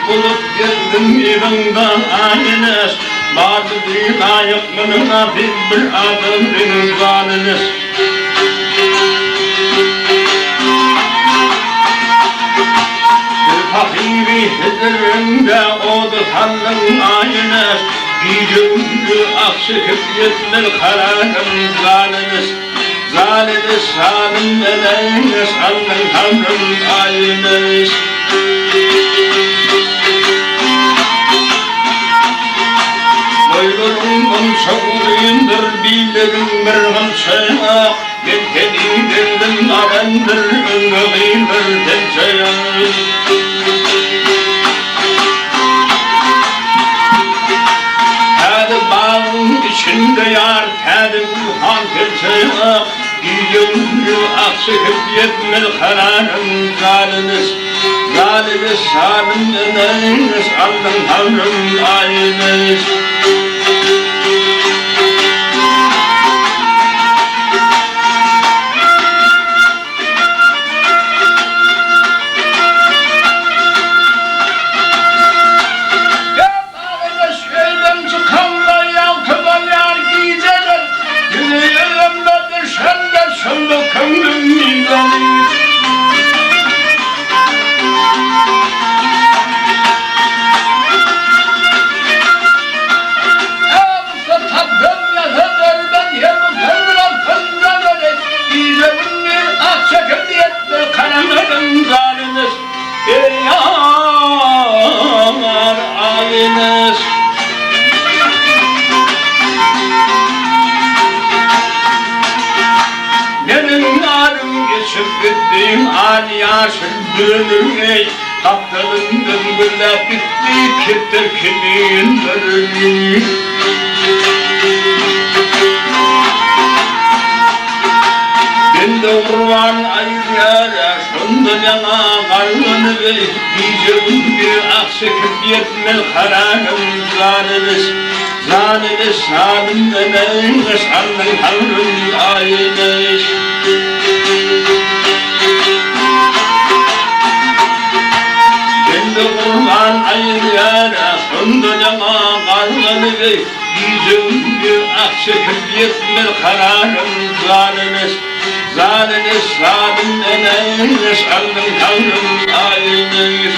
bulup geldim yığından aynes. Vardı bir ayaklarına bir adım rinzanınız. Bir fakiri hizirinde odu sallın aynes. Gücümlü aksıkıp yetmel kararım zaliniz. Zaliniz salim eleynes alın tanrım aynes. Boylarımın çavuruyundur bilerim bir gamsaya. Ben kedi derdim arendir ıngılıydır tensaya. Hadi bağın içinde yar, hadi Gülhan tensaya. Gücümlü aksıkıp yetmel kararım zaliniz. Zaliniz salim eleynes alın tanrım aynes. Gittiğim an yaşım dönür Haftalın döngüle bitti Kittir kimin dönür Ben de urvan ayrıya Şundan yana kalmanı ve Diyeceğim bir aksikip yetmel kararım zaliniz Zaliniz salimden eynes Alın hamrın aynes Kurban ayrıya Şundan yana kalmanı ve Diyeceğim bir aksikip yetmel kararım zaliniz Zaliniz salimden eynes Alın hamrın aynes